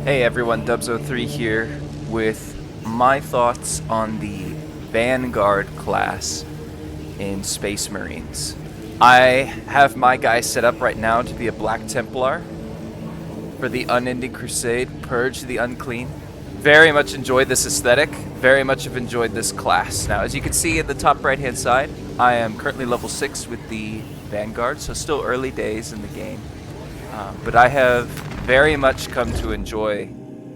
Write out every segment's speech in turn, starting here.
Hey everyone, Dubs03 here with my thoughts on the Vanguard class in Space Marines. I have my guy set up right now to be a Black Templar for the Unending Crusade, Purge the Unclean. Very much enjoyed this aesthetic, very much have enjoyed this class. Now as you can see in the top right hand side, I am currently level 6 with the Vanguard, so still early days in the game. But I have very much come to enjoy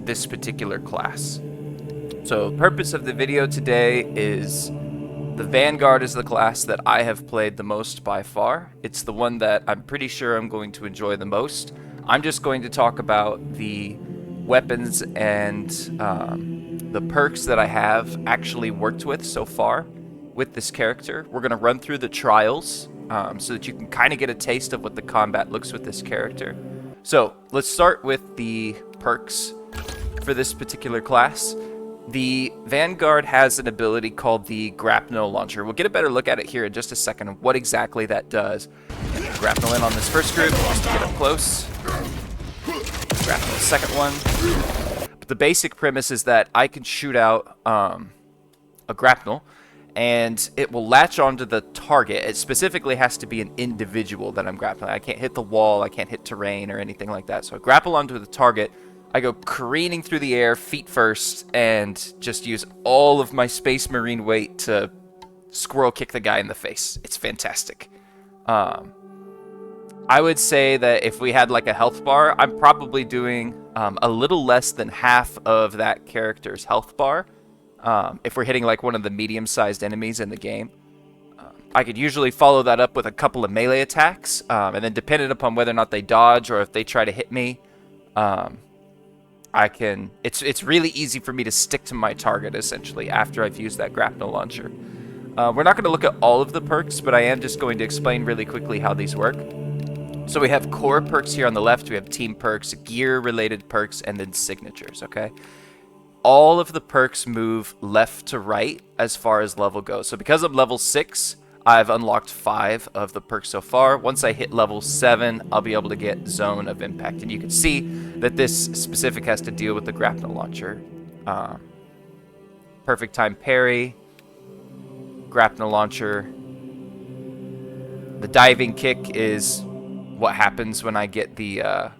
this particular class. So purpose of the video today is the Vanguard is the class that I have played the most by far. It's the one that I'm pretty sure I'm going to enjoy the most. I'm just going to talk about the weapons and the perks that I have actually worked with so far with this character. We're going to run through the trials so that you can kind of get a taste of what the combat looks with this character. So let's start with the perks for this particular class. The Vanguard has an ability called the Grapnel Launcher. We'll get a better look at it here in just a second of what exactly that does. Grapnel in on this first group just to get up close. Grapnel the second one. But the basic premise is that I can shoot out a grapnel and it will latch onto the target. It specifically has to be an individual that I'm grappling. I can't hit the wall, I can't hit terrain or anything like that. So I grapple onto the target, I go careening through the air, feet first, and just use all of my Space Marine weight to squirrel kick the guy in the face. It's fantastic. I would say that if we had like a health bar, I'm probably doing a little less than half of that character's health bar. If we're hitting like one of the medium-sized enemies in the game. I could usually follow that up with a couple of melee attacks, and then depending upon whether or not they dodge or if they try to hit me, it's really easy for me to stick to my target essentially after I've used that grapnel launcher. We're not going to look at all of the perks, but I am just going to explain really quickly how these work. So we have core perks here on the left, we have team perks, gear related perks, and then signatures, okay? All of the perks move left to right as far as level goes. So because I'm level 6, I've unlocked 5 of the perks so far. Once I hit level 7, I'll be able to get Zone of Impact. And you can see that this specific has to deal with the grapnel launcher. Perfect time parry, grapnel launcher. The diving kick is what happens when I get the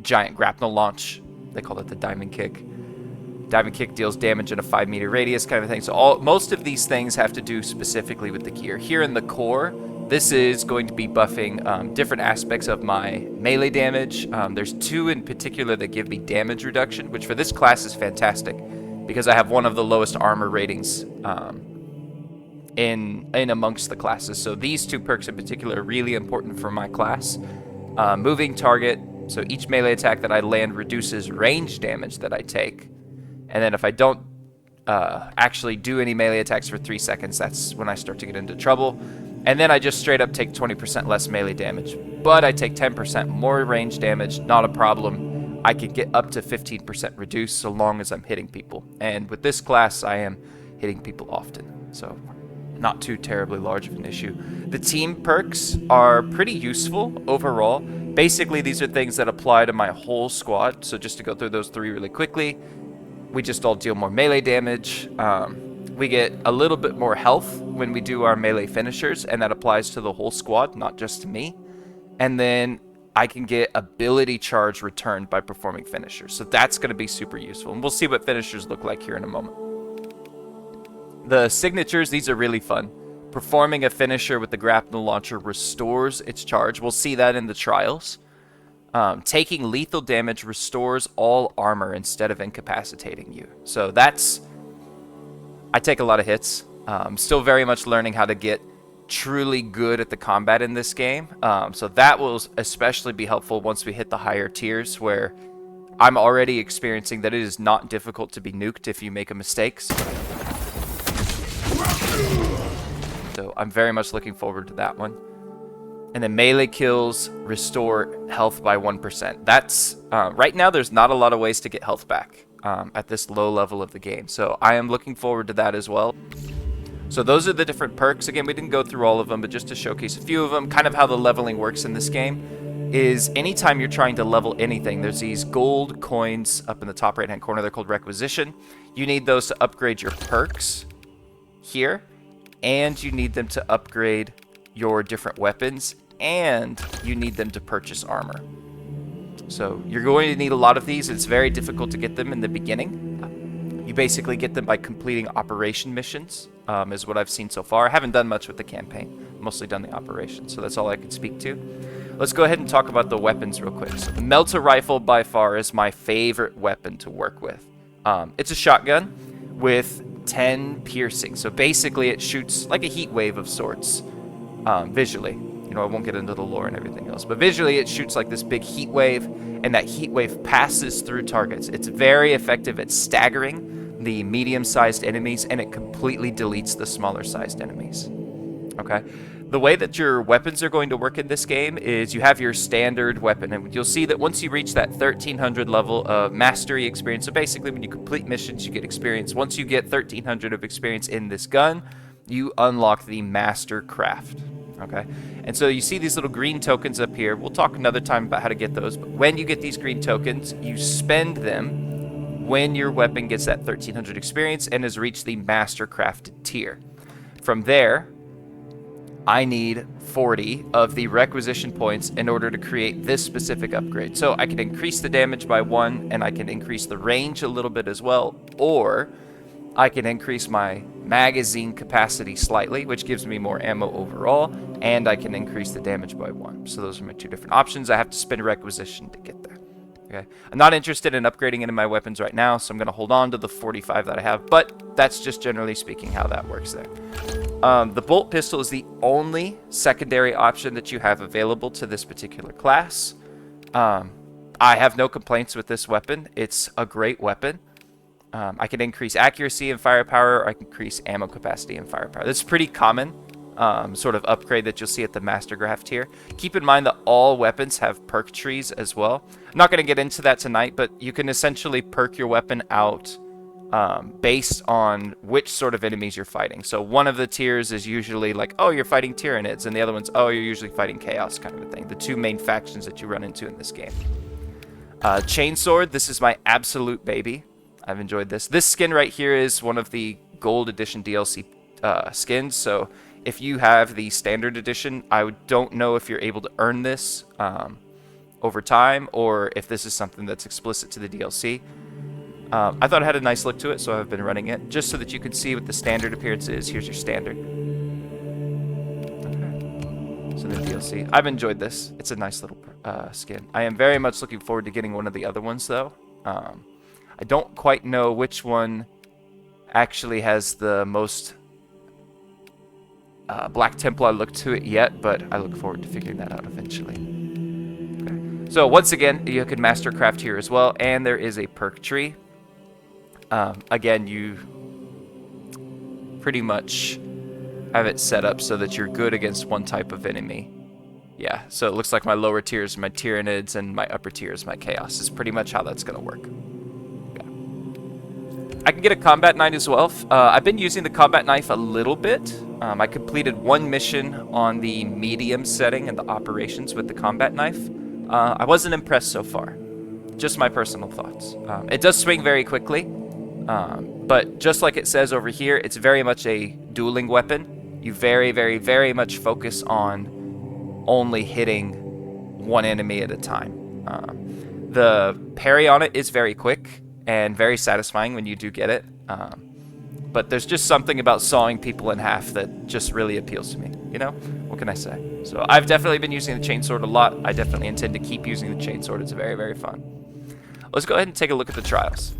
giant grapnel launch. They call it the diamond kick. Diamond kick deals damage in a 5-meter radius kind of thing. So most of these things have to do specifically with the gear. Here in the core, this is going to be buffing different aspects of my melee damage. There's 2 in particular that give me damage reduction, which for this class is fantastic because I have one of the lowest armor ratings in amongst the classes. So these 2 perks in particular are really important for my class. Moving target. So each melee attack that I land reduces range damage that I take. And then if I don't actually do any melee attacks for 3 seconds, that's when I start to get into trouble. And then I just straight up take 20% less melee damage. But I take 10% more range damage, not a problem. I can get up to 15% reduced so long as I'm hitting people. And with this class, I am hitting people often. So not too terribly large of an issue. The team perks are pretty useful overall. Basically, these are things that apply to my whole squad. So just to go through those 3 really quickly, we just all deal more melee damage. We get a little bit more health when we do our melee finishers, and that applies to the whole squad, not just to me. And then I can get ability charge returned by performing finishers. So that's going to be super useful. And we'll see what finishers look like here in a moment. The signatures, these are really fun. Performing a finisher with the grapnel launcher restores its charge. We'll see that in the trials. Taking lethal damage restores all armor instead of incapacitating you. So that's... I take a lot of hits. I'm still very much learning how to get truly good at the combat in this game. So that will especially be helpful once we hit the higher tiers where I'm already experiencing that it is not difficult to be nuked if you make a mistake. So I'm very much looking forward to that one. And then melee kills restore health by 1%. That's right now there's not a lot of ways to get health back at this low level of the game. So I am looking forward to that as well. So those are the different perks. Again, we didn't go through all of them, but just to showcase a few of them, kind of how the leveling works in this game. is anytime you're trying to level anything, there's these gold coins up in the top right-hand corner. They're called requisition. You need those to upgrade your perks here, and you need them to upgrade your different weapons, and you need them to purchase armor. So you're going to need a lot of these. It's very difficult to get them in the beginning. You basically get them by completing operation missions, is what I've seen so far. I haven't done much with the campaign, mostly done the operation, so that's all I can speak to. Let's go ahead and talk about the weapons real quick. So the Melta rifle by far is my favorite weapon to work with. It's a shotgun with 10 piercing, so basically it shoots like a heat wave of sorts, visually. You know, I won't get into the lore and everything else, but visually it shoots like this big heat wave, and that heat wave passes through targets. It's very effective at staggering the medium-sized enemies, and it completely deletes the smaller-sized enemies. Okay? The way that your weapons are going to work in this game is you have your standard weapon, and you'll see that once you reach that 1300 level of mastery experience, so basically when you complete missions, you get experience. Once you get 1300 of experience in this gun, you unlock the master craft. Okay, and so you see these little green tokens up here. We'll talk another time about how to get those, but when you get these green tokens, you spend them when your weapon gets that 1300 experience and has reached the master crafted tier. From there, I need 40 of the requisition points in order to create this specific upgrade. So I can increase the damage by 1, and I can increase the range a little bit as well, or I can increase my magazine capacity slightly, which gives me more ammo overall, and I can increase the damage by 1. So those are my two different options. I have to spend requisition to get there. Okay, I'm not interested in upgrading any of my weapons right now, so I'm going to hold on to the 45 that I have, but that's just generally speaking how that works there. The bolt pistol is the only secondary option that you have available to this particular class. I have no complaints with this weapon. It's a great weapon. I can increase accuracy and firepower, or I can increase ammo capacity and firepower. That's pretty common sort of upgrade that you'll see at the Master Craft tier. Keep in mind that all weapons have perk trees as well. I'm not going to get into that tonight, but you can essentially perk your weapon out based on which sort of enemies you're fighting. So one of the tiers is usually like, oh, you're fighting Tyranids, and the other one's, oh, you're usually fighting Chaos, kind of a thing. The two main factions that you run into in this game. Chainsword, this is my absolute baby. I've enjoyed this. This skin right here is one of the Gold Edition DLC skins, so if you have the Standard Edition, I don't know if you're able to earn this over time, or if this is something that's explicit to the DLC. I thought it had a nice look to it, so I've been running it, just so that you can see what the standard appearance is. Here's your standard. Okay. So the DLC. I've enjoyed this. It's a nice little skin. I am very much looking forward to getting one of the other ones, though. I don't quite know which one actually has the most Black Templar look to it yet, but I look forward to figuring that out eventually. Okay. So once again, you can master craft here as well, and there is a perk tree. Again, you pretty much have it set up so that you're good against one type of enemy. Yeah, so it looks like my lower tiers are my Tyranids, and my upper tier is my Chaos. Is pretty much how that's going to work. I can get a combat knife as well. I've been using the combat knife a little bit. I completed one mission on the medium setting and the operations with the combat knife. I wasn't impressed so far. Just my personal thoughts. It does swing very quickly, but just like it says over here, it's very much a dueling weapon. You very, very, very much focus on only hitting one enemy at a time. The parry on it is very quick and very satisfying when you do get it. But there's just something about sawing people in half that just really appeals to me. You know? What can I say? So I've definitely been using the chainsword a lot. I definitely intend to keep using the chainsword. It's very, very fun. Let's go ahead and take a look at the trials.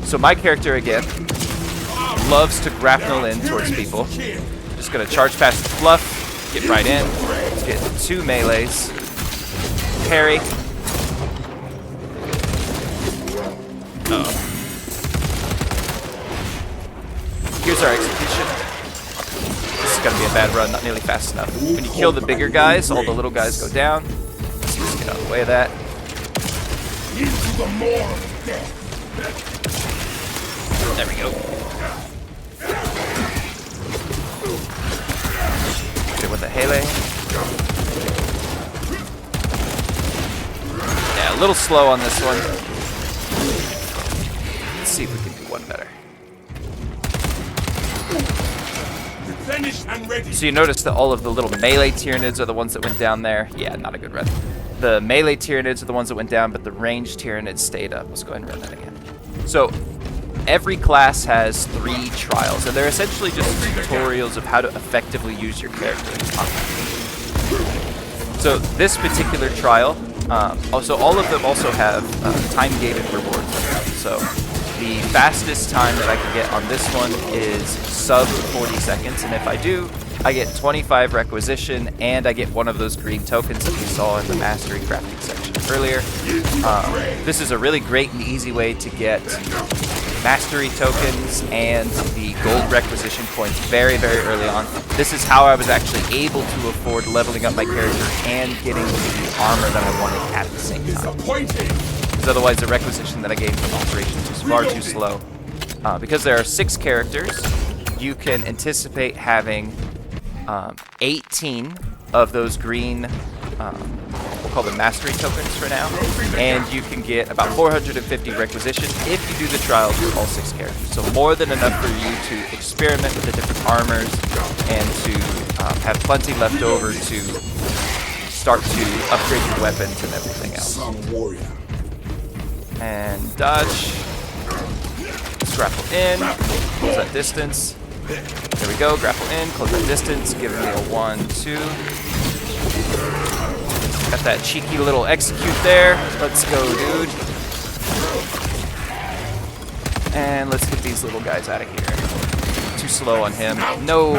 So my character, again, loves to grapnel in towards people. Just going to charge past the fluff, get right in. Let's get into 2 melees. Parry. Uh-oh. Here's our execution. This is going to be a bad run, not nearly fast enough. When you kill the bigger guys, all the little guys go down. Let's just get out of the way of that. There we go. Hit it with a Hele. Yeah, a little slow on this one. Let's see if we can do one better. And ready. So you notice that all of the little melee Tyranids are the ones that went down there. Yeah, not a good run. The melee Tyranids are the ones that went down, but the ranged Tyranids stayed up. Let's go ahead and run that again. So every class has 3 trials, and they're essentially just tutorials of how to effectively use your character in combat. So this particular trial, also all of them also have time-gated rewards. So the fastest time that I can get on this one is sub 40 seconds, and if I do, I get 25 requisition, and I get one of those green tokens that we saw in the mastery crafting section earlier. This is a really great and easy way to get mastery tokens and the gold requisition points very, very early on. This is how I was actually able to afford leveling up my character and getting the armor that I wanted at the same time. Because otherwise the requisition that I gave from Alterations was far too slow. Because there are 6 characters, you can anticipate having 18 of those green, we'll call them mastery tokens for now, and you can get about 450 requisition if you do the trials with all 6 characters. So more than enough for you to experiment with the different armors and to have plenty left over to start to upgrade your weapons and everything else. And dodge. Let's grapple in, close that distance. There we go, grapple in, close that distance, give me a 1, 2. Got that cheeky little execute there. Let's go, dude. And let's get these little guys out of here. Too slow on him. No!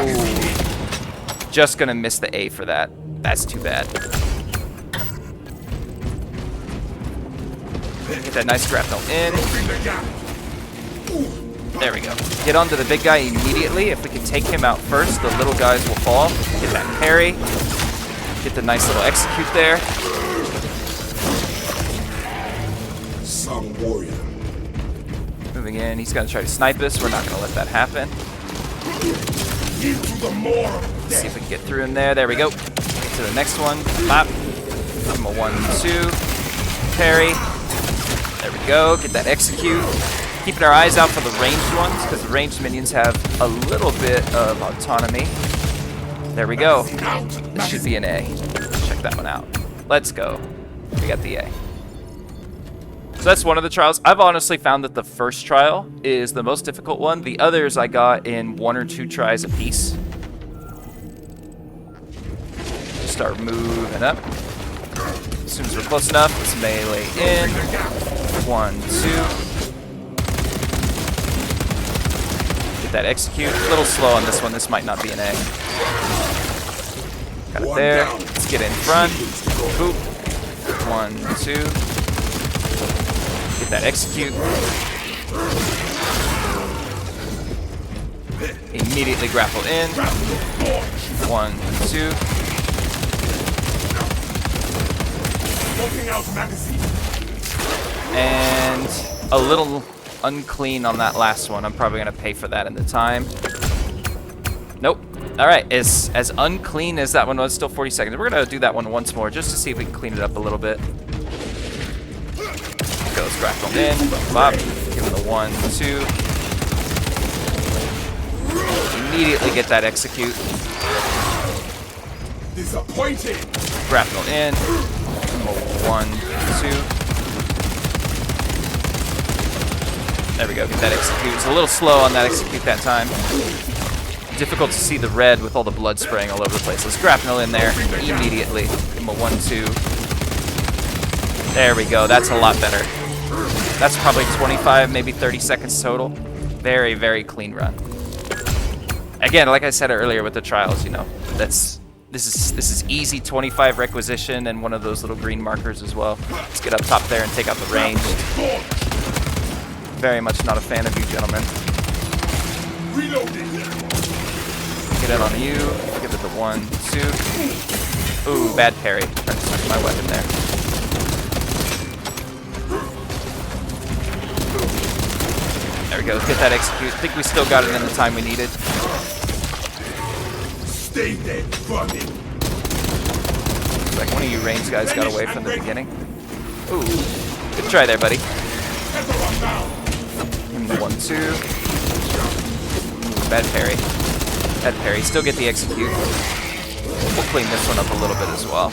Just gonna miss the A for that. That's too bad. Get that nice grapple in. There we go. Get onto the big guy immediately. If we can take him out first, the little guys will fall. Get that parry. Get the nice little execute there. Some warrior. Moving in. He's going to try to snipe us. We're not going to let that happen. Let's see if we can get through him there. There we go. Get to the next one. Bop. Give him a 1, 2. Parry. There we go. Get that execute. Keeping our eyes out for the ranged ones, because the ranged minions have a little bit of autonomy. There we go. This should be an A. Let's check that one out. Let's go. We got the A. So that's one of the trials. I've honestly found that the first trial is the most difficult one. The others I got in 1 or 2 tries apiece. Start moving up. As soon as we're close enough, let's melee in. 1, 2. That execute. A little slow on this one. This might not be an A. Got it there. Let's get in front. Boop. 1, 2. Get that execute. Immediately grapple in. 1, 2. And a little unclean on that last one. I'm probably going to pay for that in the time. Nope. Alright, as unclean as that one was, still 40 seconds. We're going to do that one once more just to see if we can clean it up a little bit. Goes grapple in. Bop. Give him the 1, 2. Immediately get that execute. Disappointed. Grapple in. 1, 2. There we go, get that execute. It's a little slow on that execute that time. Difficult to see the red with all the blood spraying all over the place. Let's grapple in there immediately. Give him a 1, 2. There we go, that's a lot better. That's probably 25, maybe 30 seconds total. Very, very clean run. Again, like I said earlier with the trials, you know, this is easy 25 requisition and one of those little green markers as well. Let's get up top there and take out the range. Very much not a fan of you, gentlemen. Get it on you. Give it the 1, 2. Ooh, bad parry. Trying to switch my weapon there. There we go. Get that execute. I think we still got it in the time we needed. Stay dead, funny. Looks like one of you range guys got away from the beginning. Ooh, good try there, buddy. Give him the 1-2. Ooh, bad parry. Bad parry. Still get the execute. We'll clean this one up a little bit as well.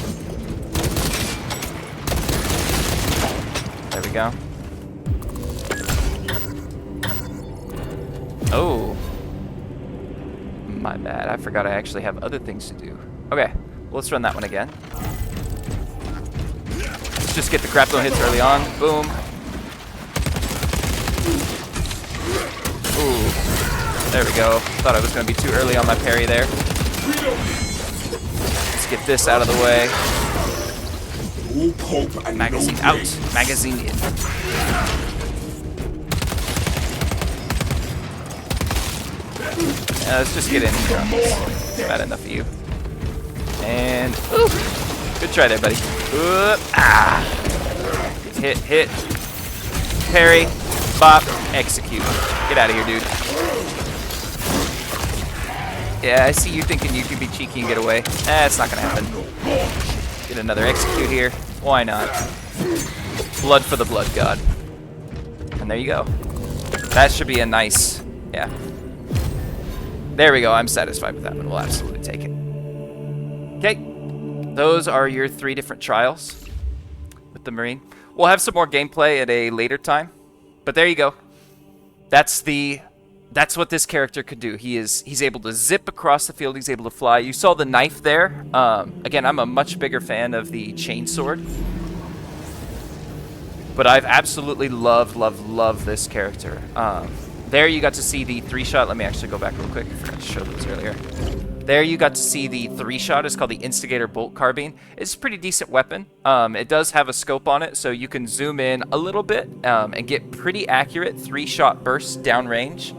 There we go. Oh. My bad. I forgot I actually have other things to do. Okay, well, let's run that one again. Let's just get the grapple hits early on. Boom. Ooh. There we go. Thought I was going to be too early on my parry there. Let's get this out of the way. Magazine out. Magazine in. Let's just get in here. Bad enough of you. And ooh, good try there, buddy. Hit. Parry. Bop. Execute. Get out of here, dude. Yeah, I see you thinking you could be cheeky and get away. It's not gonna happen. Get another execute here. Why not? Blood for the blood god. And there you go. That should be a nice, yeah. There we go. I'm satisfied with that one. We'll absolutely take it. Okay. Those are your 3 different trials with the Marine. We'll have some more gameplay at a later time. But there you go. That's what this character could do. He's able to zip across the field. He's able to fly. You saw the knife there. Again, I'm a much bigger fan of the chainsword. But I've absolutely loved this character. There you got to see the 3-shot. Let me actually go back real quick. I forgot to show those earlier. There you got to see the 3-shot. It's called the Instigator Bolt Carbine. It's a pretty decent weapon. It does have a scope on it, so you can zoom in a little bit and get pretty accurate 3-shot bursts downrange.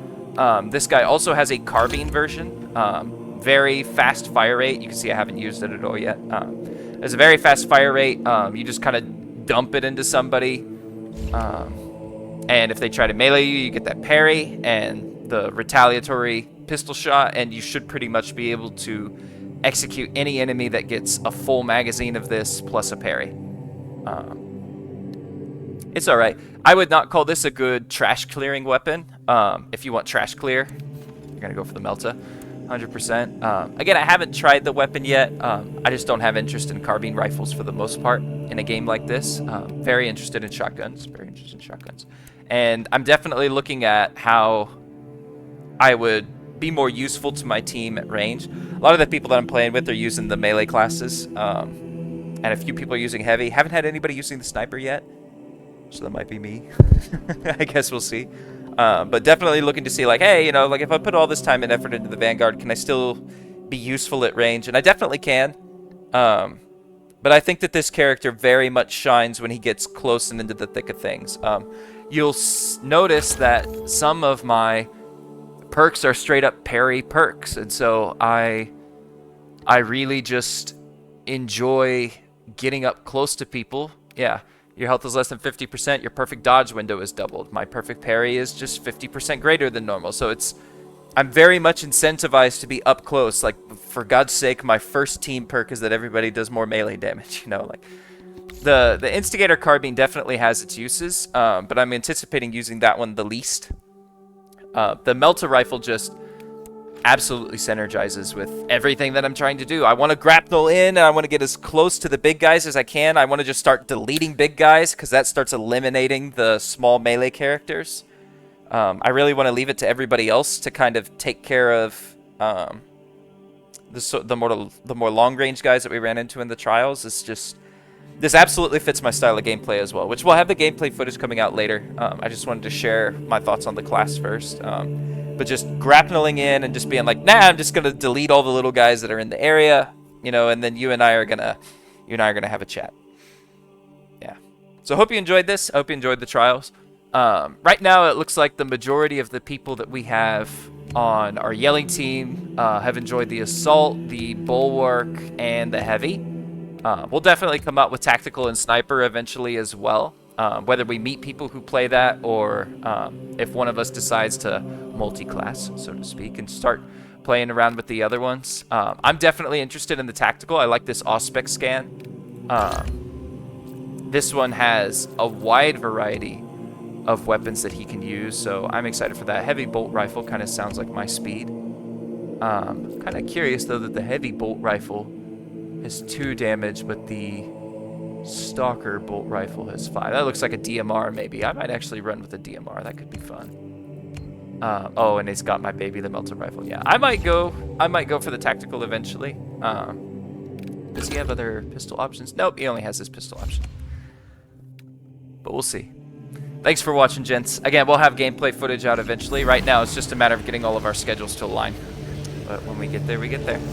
This guy also has a carbine version. Very fast fire rate. You can see I haven't used it at all yet. There's a very fast fire rate. You just kind of dump it into somebody. And if they try to melee you, you get that parry and the retaliatory pistol shot, and you should pretty much be able to execute any enemy that gets a full magazine of this plus a parry. It's alright. I would not call this a good trash clearing weapon. If you want trash clear, you're going to go for the Melta. 100%. Again, I haven't tried the weapon yet. I just don't have interest in carbine rifles for the most part in a game like this. Very interested in shotguns. And I'm definitely looking at how I would be more useful to my team at range. A lot of the people that I'm playing with are using the melee classes. And a few people are using heavy. Haven't had anybody using the sniper yet. So that might be me. I guess we'll see. But definitely looking to see, like, hey, you know, like if I put all this time and effort into the Vanguard, can I still be useful at range? And I definitely can. But I think that this character very much shines when he gets close and into the thick of things. You'll notice that some of my perks are straight up parry perks. And so I really just enjoy getting up close to people. Yeah. Your health is less than 50%, your perfect dodge window is doubled. My perfect parry is just 50% greater than normal. So I'm very much incentivized to be up close. Like, for God's sake, my first team perk is that everybody does more melee damage. You know, like, the Instigator Carbine definitely has its uses, but I'm anticipating using that one the least. The Melta Rifle just absolutely synergizes with everything that I'm trying to do. I want to grapple in, and I want to get as close to the big guys as I can. I want to just start deleting big guys, because that starts eliminating the small melee characters. I really want to leave it to everybody else to kind of take care of the more long-range guys that we ran into in the trials. This absolutely fits my style of gameplay as well, which we'll have the gameplay footage coming out later. I just wanted to share my thoughts on the class first. But just grappling in and just being like, nah, I'm just gonna delete all the little guys that are in the area, you know, and then you and I are gonna have a chat. Yeah. So I hope you enjoyed this. I hope you enjoyed the trials. Right now, it looks like the majority of the people that we have on our yelling team have enjoyed the assault, the bulwark, and the heavy. We'll definitely come out with tactical and sniper eventually as well. Whether we meet people who play that, or if one of us decides to multi-class, so to speak, and start playing around with the other ones. I'm definitely interested in the tactical. I like this Auspex scan. This one has a wide variety of weapons that he can use, so I'm excited for that. Heavy bolt rifle kind of sounds like my speed. Kind of curious though that the heavy bolt rifle has 2 damage, but the stalker bolt rifle has 5. That looks like a DMR maybe. I might actually run with a DMR. That could be fun. Oh, and it's got my baby, the melter rifle. Yeah, I might go for the tactical eventually. Does he have other pistol options? Nope, he only has his pistol option. But we'll see. Thanks for watching, gents. Again, we'll have gameplay footage out eventually. Right now, it's just a matter of getting all of our schedules to align. But when we get there, we get there.